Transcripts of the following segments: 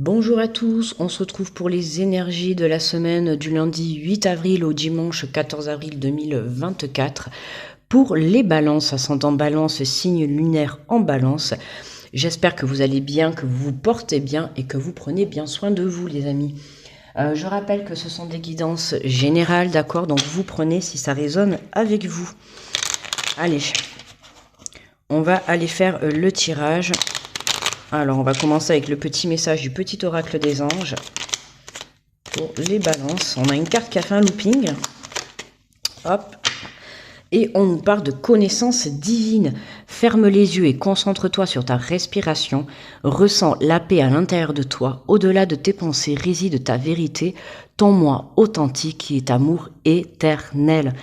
Bonjour à tous, on se retrouve pour les énergies de la semaine du lundi 8 avril au dimanche 14 avril 2024 pour les balances, ascendant balance, signe lunaire en balance. J'espère que vous allez bien, que vous vous portez bien et que vous prenez bien soin de vous les amis. Je rappelle que ce sont des guidances générales, d'accord? Donc vous prenez si ça résonne avec vous. Allez, on va aller faire le tirage. Alors, on va commencer avec le petit message du petit oracle des anges pour les balances. On a une carte qui a fait un looping. Hop. Et on nous parle de connaissance divine. Ferme les yeux et concentre-toi sur ta respiration. Ressens la paix à l'intérieur de toi. Au-delà de tes pensées réside ta vérité. Ton moi authentique qui est amour éternel.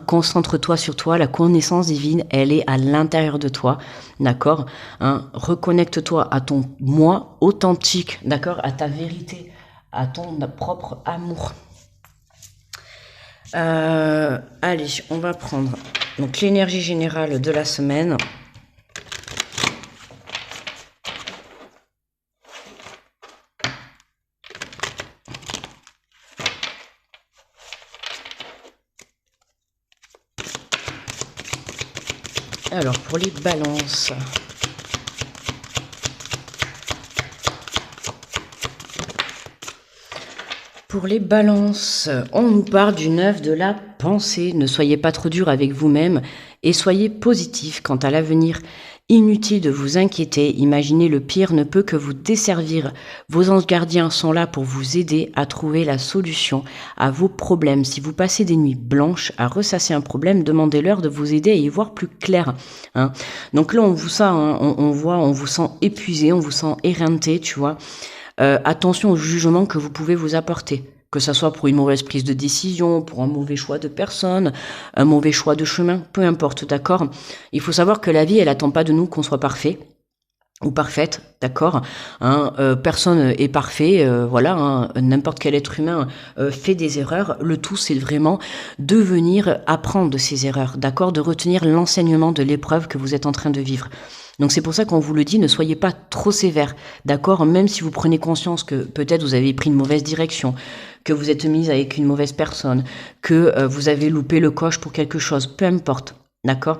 Concentre-toi sur toi. La connaissance divine, elle est à l'intérieur de toi. D'accord. Reconnecte-toi à ton moi authentique. D'accord. À ta vérité. À ton propre amour. Allez, on va prendre donc l'énergie générale de la semaine. Alors, pour les balances. Pour les balances, on nous parle du 9 de la pensée. Ne soyez pas trop dur avec vous-même et soyez positif quant à l'avenir. Inutile de vous inquiéter, imaginez le pire ne peut que vous desservir. Vos anges gardiens sont là pour vous aider à trouver la solution à vos problèmes. Si vous passez des nuits blanches à ressasser un problème, demandez-leur de vous aider à y voir plus clair. Donc là, on vous sent, on vous sent épuisé, on vous sent éreinté, tu vois. Attention au jugement que vous pouvez vous apporter, que ça soit pour une mauvaise prise de décision, pour un mauvais choix de personne, un mauvais choix de chemin, peu importe, d'accord? Il faut savoir que la vie, elle attend pas de nous qu'on soit parfait ou parfaite, d'accord? Personne est parfait, voilà, n'importe quel être humain fait des erreurs. Le tout, c'est vraiment de venir apprendre de ces erreurs, d'accord? De retenir l'enseignement de l'épreuve que vous êtes en train de vivre. Donc c'est pour ça qu'on vous le dit, ne soyez pas trop sévère, d'accord? Même si vous prenez conscience que peut-être vous avez pris une mauvaise direction, que vous êtes mise avec une mauvaise personne, que vous avez loupé le coche pour quelque chose, peu importe, d'accord?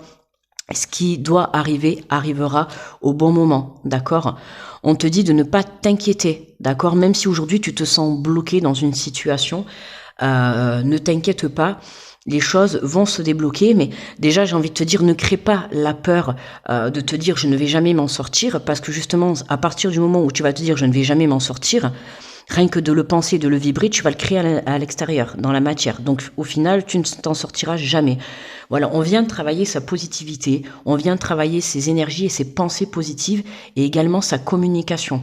Ce qui doit arriver arrivera au bon moment, d'accord? On te dit de ne pas t'inquiéter, d'accord? Même si aujourd'hui tu te sens bloqué dans une situation, ne t'inquiète pas. Les choses vont se débloquer, mais déjà j'ai envie de te dire, ne crée pas la peur de te dire je ne vais jamais m'en sortir, parce que justement à partir du moment où tu vas te dire je ne vais jamais m'en sortir, rien que de le penser, de le vibrer, tu vas le créer à l'extérieur, dans la matière. Donc au final, tu ne t'en sortiras jamais. Voilà, on vient de travailler sa positivité, on vient de travailler ses énergies et ses pensées positives, et également sa communication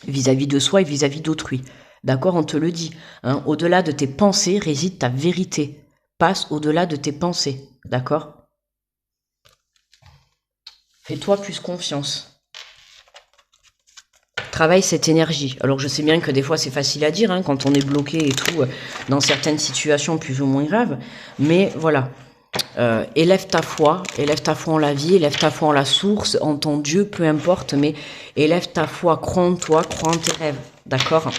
vis-à-vis de soi et vis-à-vis d'autrui. D'accord, on te le dit. Au-delà de tes pensées réside ta vérité. Passe au-delà de tes pensées, d'accord? Fais-toi plus confiance. Travaille cette énergie. Alors je sais bien que des fois c'est facile à dire, quand on est bloqué et tout, dans certaines situations plus ou moins graves, mais voilà. Élève ta foi en la vie, élève ta foi en la source, en ton Dieu, peu importe, mais élève ta foi, crois en toi, crois en tes rêves, d'accord?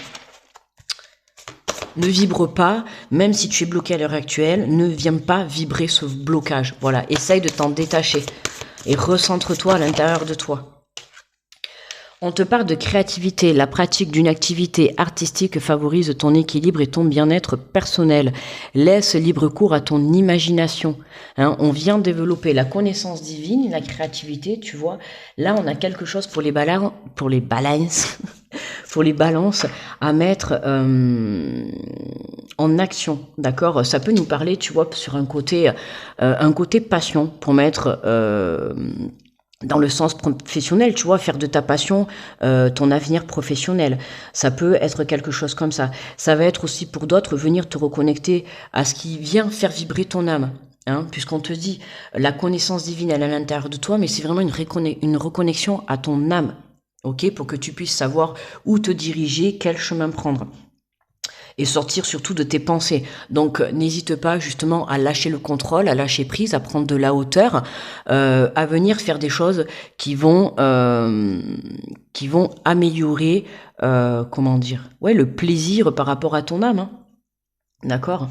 Ne vibre pas, même si tu es bloqué à l'heure actuelle, ne viens pas vibrer ce blocage. Voilà, essaye de t'en détacher et recentre-toi à l'intérieur de toi. On te parle de créativité. La pratique d'une activité artistique favorise ton équilibre et ton bien-être personnel. Laisse libre cours à ton imagination. On vient développer la connaissance divine, la créativité, tu vois. Là, on a quelque chose pour les balances, pour les balances à mettre en action, d'accord? Ça peut nous parler, tu vois, sur un côté passion, pour mettre dans le sens professionnel, tu vois, faire de ta passion ton avenir professionnel. Ça peut être quelque chose comme ça. Ça va être aussi pour d'autres venir te reconnecter à ce qui vient faire vibrer ton âme. Puisqu'on te dit la connaissance divine elle est à l'intérieur de toi, mais c'est vraiment une reconnexion à ton âme, ok, pour que tu puisses savoir où te diriger, quel chemin prendre. et sortir surtout de tes pensées. Donc n'hésite pas justement à lâcher le contrôle, à lâcher prise, à prendre de la hauteur, à venir faire des choses qui vont améliorer, comment dire, ouais, le plaisir par rapport à ton âme, hein. D'accord?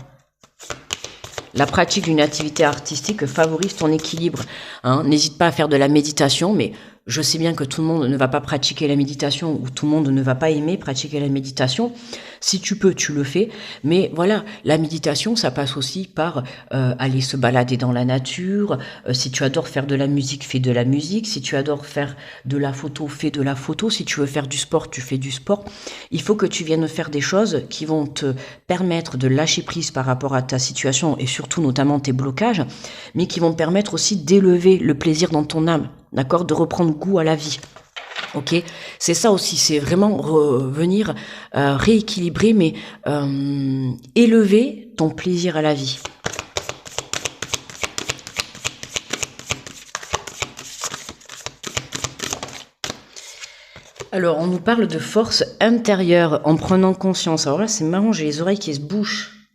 La pratique d'une activité artistique favorise ton équilibre, hein. N'hésite pas à faire de la méditation, mais je sais bien que tout le monde ne va pas pratiquer la méditation ou tout le monde ne va pas aimer pratiquer la méditation. Si tu peux, tu le fais. Mais voilà, la méditation, ça passe aussi par aller se balader dans la nature. Si tu adores faire de la musique, fais de la musique. Si tu adores faire de la photo, fais de la photo. Si tu veux faire du sport, tu fais du sport. Il faut que tu viennes faire des choses qui vont te permettre de lâcher prise par rapport à ta situation et surtout notamment tes blocages, mais qui vont te permettre aussi d'élever le plaisir dans ton âme, d'accord, de reprendre goût à la vie. Ok, c'est ça aussi, c'est vraiment revenir rééquilibrer, mais élever ton plaisir à la vie. Alors, on nous parle de force intérieure en prenant conscience. Alors là, c'est marrant, j'ai les oreilles qui se bouchent.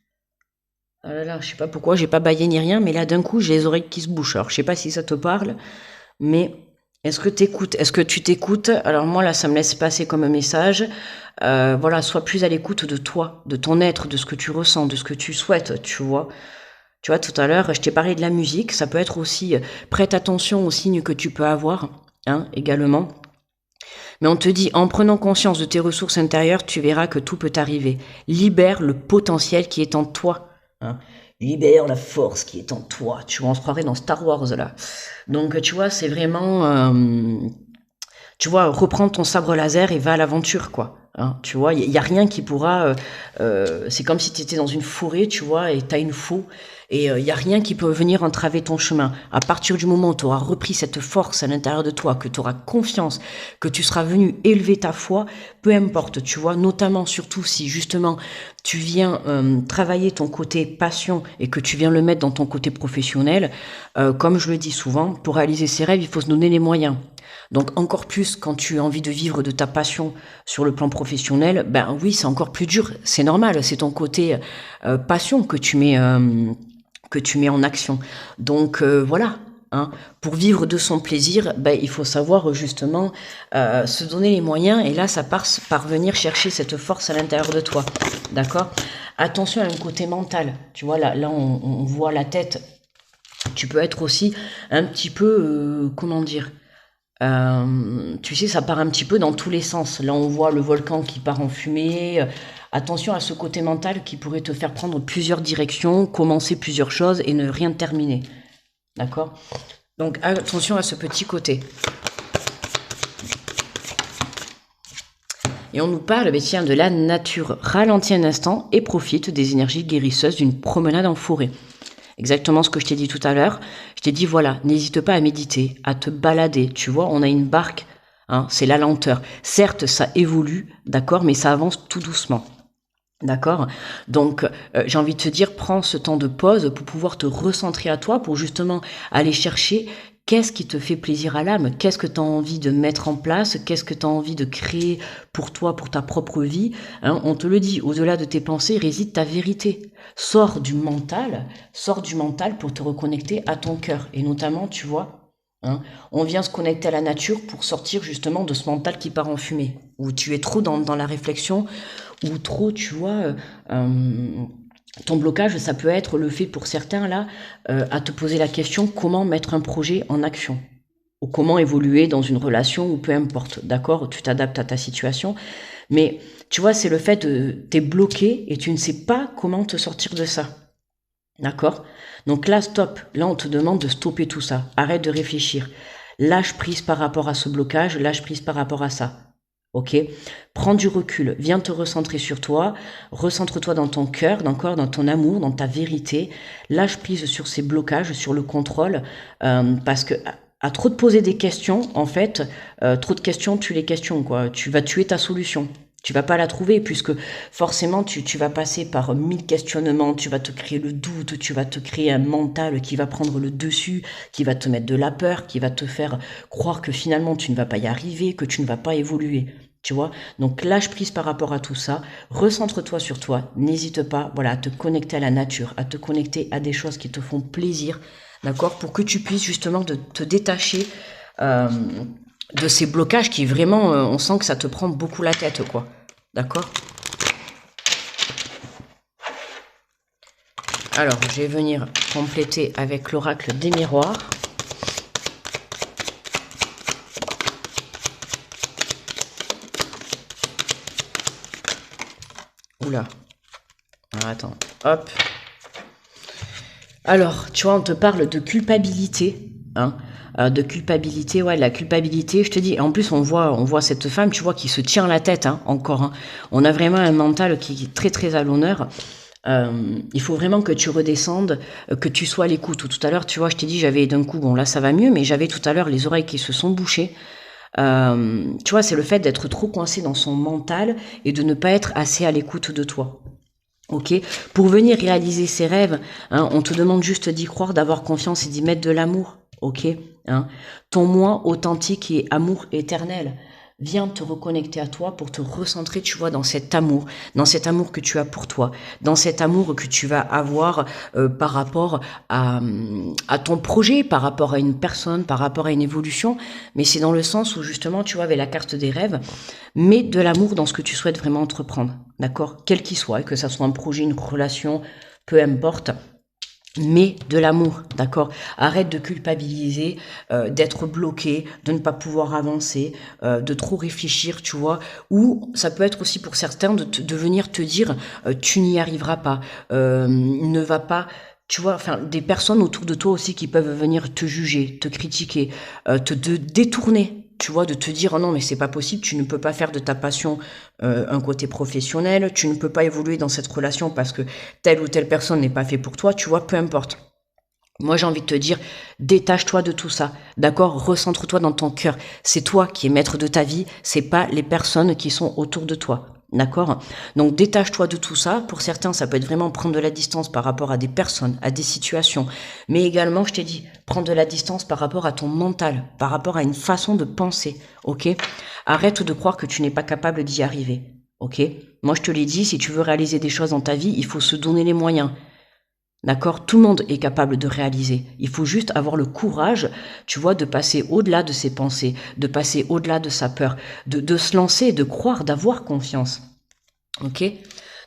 Ah là là, je sais pas pourquoi, j'ai pas baillé ni rien, mais là, d'un coup, j'ai les oreilles qui se bouchent. Alors, je sais pas si ça te parle, mais est-ce que t'écoutes? Est-ce que tu t'écoutes? Alors moi, là, ça me laisse passer comme un message. Voilà, sois plus à l'écoute de toi, de ton être, de ce que tu ressens, de ce que tu souhaites, tu vois. Tu vois, tout à l'heure, je t'ai parlé de la musique. Ça peut être aussi, prête attention aux signes que tu peux avoir, hein, également. Mais on te dit, en prenant conscience de tes ressources intérieures, tu verras que tout peut arriver. Libère le potentiel qui est en toi, hein. Libère la force qui est en toi. Tu vois, on se croirait dans Star Wars, là. Donc, tu vois, c'est vraiment... tu vois, reprends ton sabre laser et va à l'aventure, quoi. Hein, tu vois, il y a rien qui pourra... c'est comme si tu étais dans une forêt, tu vois, et tu as une faux. Et il y a rien qui peut venir entraver ton chemin. À partir du moment où tu auras repris cette force à l'intérieur de toi, que tu auras confiance, que tu seras venu élever ta foi, peu importe, tu vois, notamment, surtout si justement tu viens travailler ton côté passion et que tu viens le mettre dans ton côté professionnel, comme je le dis souvent, pour réaliser ses rêves, il faut se donner les moyens. Donc encore plus quand tu as envie de vivre de ta passion sur le plan professionnel, ben oui, c'est encore plus dur, c'est normal, c'est ton côté passion que tu mets en action. Donc voilà, hein, pour vivre de son plaisir, ben, il faut savoir justement se donner les moyens, et là ça passe par venir chercher cette force à l'intérieur de toi, d'accord? Attention à un côté mental, tu vois, là on voit la tête, tu peux être aussi un petit peu, comment dire, tu sais, ça part un petit peu dans tous les sens. Là, on voit le volcan qui part en fumée. Attention à ce côté mental qui pourrait te faire prendre plusieurs directions, commencer plusieurs choses et ne rien terminer. D'accord? Donc, attention à ce petit côté. Et on nous parle, tiens, de la nature. Ralentis un instant et profite des énergies guérisseuses d'une promenade en forêt. Exactement ce que je t'ai dit tout à l'heure. Je t'ai dit, voilà, n'hésite pas à méditer, à te balader. Tu vois, on a une barque, hein, c'est la lenteur. Certes, ça évolue, d'accord, mais ça avance tout doucement. D'accord? Donc, j'ai envie de te dire, prends ce temps de pause pour pouvoir te recentrer à toi, pour justement aller chercher qu'est-ce qui te fait plaisir à l'âme, qu'est-ce que tu as envie de mettre en place, qu'est-ce que tu as envie de créer pour toi, pour ta propre vie, hein. On te le dit, au-delà de tes pensées réside ta vérité. Sors du mental pour te reconnecter à ton cœur. Et notamment, tu vois, hein, on vient se connecter à la nature pour sortir justement de ce mental qui part en fumée, où tu es trop dans la réflexion, ou trop, tu vois, ton blocage, ça peut être le fait pour certains, là, à te poser la question, comment mettre un projet en action? Ou comment évoluer dans une relation, ou peu importe, d'accord? Tu t'adaptes à ta situation. Mais, tu vois, c'est le fait de t'es bloqué et tu ne sais pas comment te sortir de ça. D'accord? Donc là, stop. Là, on te demande de stopper tout ça. Arrête de réfléchir. Lâche prise par rapport à ce blocage, lâche prise par rapport à ça. Ok? Prends du recul, viens te recentrer sur toi, recentre-toi dans ton cœur, dans ton amour, dans ta vérité. Lâche prise sur ces blocages, sur le contrôle, parce que à trop te poser des questions, en fait, trop de questions tue les questions, quoi. Tu vas tuer ta solution. Tu vas pas la trouver, puisque forcément tu vas passer par 1000 questionnements, tu vas te créer le doute, tu vas te créer un mental qui va prendre le dessus, qui va te mettre de la peur, qui va te faire croire que finalement tu ne vas pas y arriver, que tu ne vas pas évoluer. Tu vois, donc lâche prise par rapport à tout ça, recentre-toi sur toi, n'hésite pas, voilà, à te connecter à la nature, à te connecter à des choses qui te font plaisir, d'accord, pour que tu puisses justement te détacher euh, de ces blocages qui vraiment, on sent que ça te prend beaucoup la tête, quoi, d'accord. Alors, je vais venir compléter avec l'oracle des miroirs. Oula. Alors, attends. Hop. Alors, tu vois, on te parle de culpabilité. Hein, de culpabilité, ouais, la culpabilité, je te dis. En plus, on voit cette femme, tu vois, qui se tient la tête, hein, encore. Hein. On a vraiment un mental qui est très, très à l'honneur. Il faut vraiment que tu redescendes, que tu sois à l'écoute. Tout à l'heure, tu vois, je t'ai dit, j'avais d'un coup, bon là ça va mieux, mais j'avais tout à l'heure les oreilles qui se sont bouchées. Tu vois, c'est le fait d'être trop coincé dans son mental et de ne pas être assez à l'écoute de toi. Ok, pour venir réaliser ses rêves, hein, on te demande juste d'y croire, d'avoir confiance et d'y mettre de l'amour. Ok, hein, ton moi authentique et amour éternel. Viens te reconnecter à toi pour te recentrer, tu vois, dans cet amour que tu as pour toi, dans cet amour que tu vas avoir par rapport à ton projet, par rapport à une personne, par rapport à une évolution. Mais c'est dans le sens où justement, tu vois, avec la carte des rêves, mets de l'amour dans ce que tu souhaites vraiment entreprendre, d'accord, quel qu'il soit, que ça soit un projet, une relation, peu importe. Mais de l'amour, d'accord. Arrête de culpabiliser, d'être bloqué, de ne pas pouvoir avancer, de trop réfléchir, tu vois. Ou ça peut être aussi pour certains de venir te dire, tu n'y arriveras pas, ne va pas. Tu vois, enfin, des personnes autour de toi aussi qui peuvent venir te juger, te critiquer, te détourner. Tu vois, de te dire, oh non, mais c'est pas possible, tu ne peux pas faire de ta passion un côté professionnel, tu ne peux pas évoluer dans cette relation parce que telle ou telle personne n'est pas fait pour toi, tu vois, peu importe. Moi, j'ai envie de te dire, détache-toi de tout ça, d'accord? Recentre-toi dans ton cœur. C'est toi qui es maître de ta vie, c'est pas les personnes qui sont autour de toi. D'accord? Donc détache-toi de tout ça. Pour certains, ça peut être vraiment prendre de la distance par rapport à des personnes, à des situations. Mais également, je t'ai dit, prendre de la distance par rapport à ton mental, par rapport à une façon de penser. Ok? Arrête de croire que tu n'es pas capable d'y arriver. Ok? Moi, je te l'ai dit, si tu veux réaliser des choses dans ta vie, il faut se donner les moyens. D'accord? Tout le monde est capable de réaliser. Il faut juste avoir le courage, tu vois, de passer au-delà de ses pensées, de passer au-delà de sa peur, de se lancer, de croire, d'avoir confiance. Ok?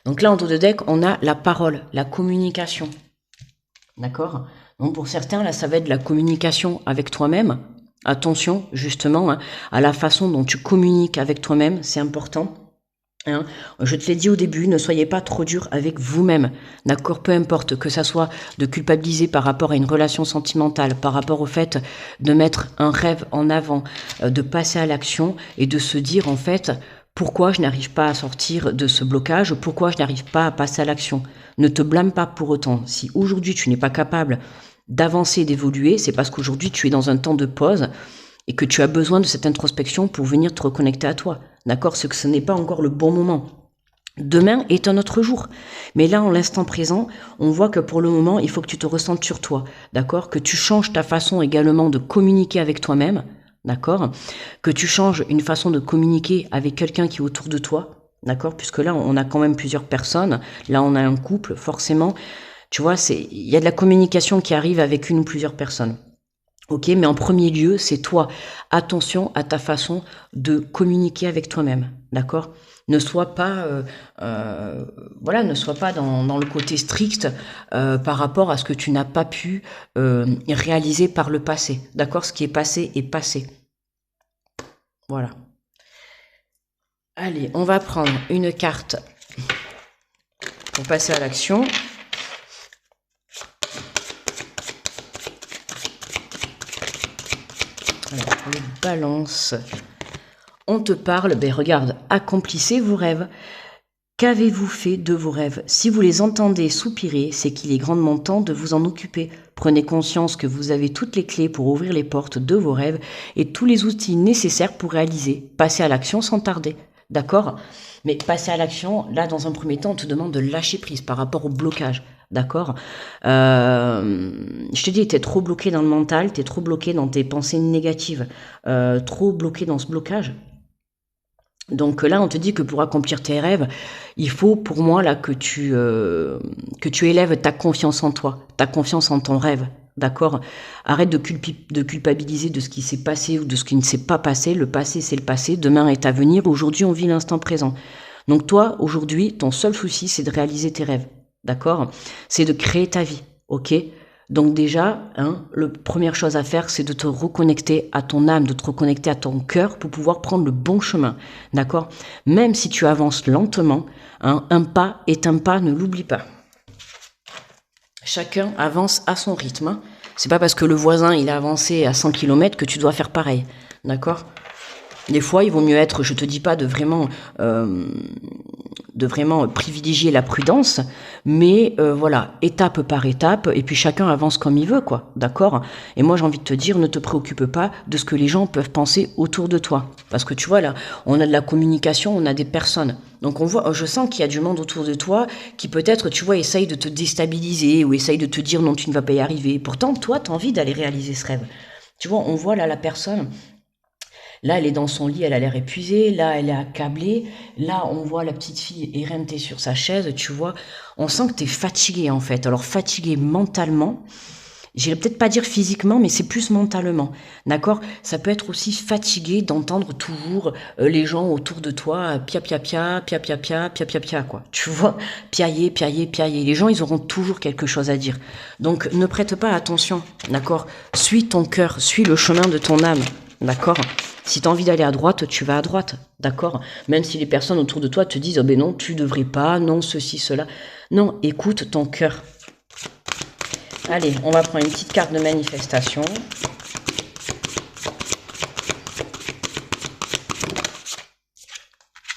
Donc là, en dos de deck, on a la parole, la communication. D'accord? Donc pour certains, là, ça va être la communication avec toi-même. Attention, justement, hein, à la façon dont tu communiques avec toi-même, c'est important. Hein, je te l'ai dit au début, ne soyez pas trop dur avec vous-même, d'accord? Peu importe que ça soit de culpabiliser par rapport à une relation sentimentale, par rapport au fait de mettre un rêve en avant, de passer à l'action et de se dire en fait pourquoi je n'arrive pas à sortir de ce blocage, pourquoi je n'arrive pas à passer à l'action. Ne te blâme pas pour autant. Si aujourd'hui tu n'es pas capable d'avancer, d'évoluer, c'est parce qu'aujourd'hui tu es dans un temps de pause et que tu as besoin de cette introspection pour venir te reconnecter à toi. D'accord? Ce que ce n'est pas encore le bon moment. Demain est un autre jour. Mais là, en l'instant présent, on voit que pour le moment, il faut que tu te ressentes sur toi. D'accord? Que tu changes ta façon également de communiquer avec toi-même. D'accord? Que tu changes une façon de communiquer avec quelqu'un qui est autour de toi. D'accord? Puisque là, on a quand même plusieurs personnes. Là, on a un couple, forcément. Tu vois, il y a de la communication qui arrive avec une ou plusieurs personnes. Ok, mais en premier lieu, c'est toi. Attention à ta façon de communiquer avec toi-même, d'accord? Ne sois pas, voilà, ne sois pas dans le côté strict par rapport à ce que tu n'as pas pu réaliser par le passé, d'accord? Ce qui est passé est passé. Voilà. Allez, on va prendre une carte pour passer à l'action. Alors, les balances. On te parle, ben regarde, accomplissez vos rêves. Qu'avez-vous fait de vos rêves? Si vous les entendez soupirer, c'est qu'il est grandement temps de vous en occuper. Prenez conscience que vous avez toutes les clés pour ouvrir les portes de vos rêves et tous les outils nécessaires pour réaliser. Passez à l'action sans tarder. D'accord? Mais passer à l'action, là, dans un premier temps, on te demande de lâcher prise par rapport au blocage. D'accord? Je te dis, t'es trop bloqué dans le mental, t'es trop bloqué dans tes pensées négatives, trop bloqué dans ce blocage. Donc là, on te dit que pour accomplir tes rêves, il faut pour moi là que tu élèves ta confiance en toi, ta confiance en ton rêve. D'accord? Arrête de culpabiliser de ce qui s'est passé ou de ce qui ne s'est pas passé. Le passé, c'est le passé. Demain est à venir. Aujourd'hui, on vit l'instant présent. Donc toi, aujourd'hui, ton seul souci, c'est de réaliser tes rêves. D'accord? C'est de créer ta vie. Ok? Donc déjà, la première chose à faire, c'est de te reconnecter à ton âme, de te reconnecter à ton cœur pour pouvoir prendre le bon chemin. D'accord? Même si tu avances lentement, un pas est un pas, ne l'oublie pas. Chacun avance à son rythme. C'est pas parce que le voisin il a avancé à 100 km que tu dois faire pareil. D'accord? Des fois, il vaut mieux être, je te dis pas de vraiment privilégier la prudence, mais voilà, étape par étape, et puis chacun avance comme il veut, quoi, d'accord? Et moi, j'ai envie de te dire, ne te préoccupe pas de ce que les gens peuvent penser autour de toi, parce que tu vois, là, on a de la communication, on a des personnes, donc je sens qu'il y a du monde autour de toi qui peut-être, tu vois, essaye de te déstabiliser, ou essaye de te dire non, tu ne vas pas y arriver, pourtant, toi, tu as envie d'aller réaliser ce rêve. Tu vois, on voit là la personne. Là, elle est dans son lit, elle a l'air épuisée. Là, elle est accablée. Là, on voit la petite fille éreintée sur sa chaise, tu vois. On sent que tu es fatigué, en fait. Alors, fatigué mentalement. J'irais peut-être pas dire physiquement, mais c'est plus mentalement. D'accord? Ça peut être aussi fatigué d'entendre toujours les gens autour de toi, pia pia pia, pia pia pia, pia pia pia, quoi. Tu vois? Piailler, piailler, piailler. Les gens, ils auront toujours quelque chose à dire. Donc, ne prête pas attention. D'accord? Suis ton cœur, suis le chemin de ton âme. D'accord? Si tu as envie d'aller à droite, tu vas à droite, d'accord? Même si les personnes autour de toi te disent « Oh ben non, tu devrais pas, non, ceci, cela ». Non, écoute ton cœur. Allez, on va prendre une petite carte de manifestation.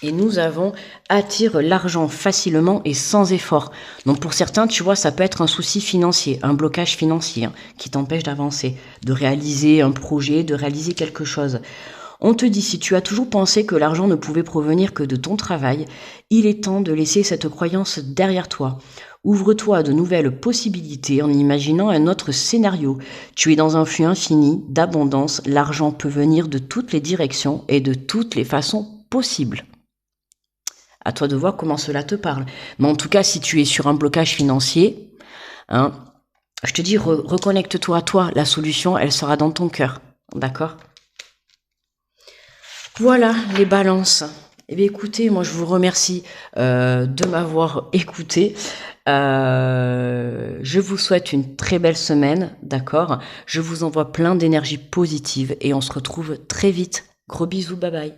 Et nous avons « Attire l'argent facilement et sans effort ». Donc pour certains, tu vois, ça peut être un souci financier, un blocage financier qui t'empêche d'avancer, de réaliser un projet, de réaliser quelque chose. On te dit, si tu as toujours pensé que l'argent ne pouvait provenir que de ton travail, il est temps de laisser cette croyance derrière toi. Ouvre-toi à de nouvelles possibilités en imaginant un autre scénario. Tu es dans un flux infini d'abondance, l'argent peut venir de toutes les directions et de toutes les façons possibles. À toi de voir comment cela te parle. Mais en tout cas, si tu es sur un blocage financier, je te dis, reconnecte-toi à toi. La solution, elle sera dans ton cœur. D'accord ? Voilà les balances. Eh bien écoutez, moi je vous remercie de m'avoir écouté. Je vous souhaite une très belle semaine, d'accord? Je vous envoie plein d'énergie positive et on se retrouve très vite. Gros bisous, bye bye.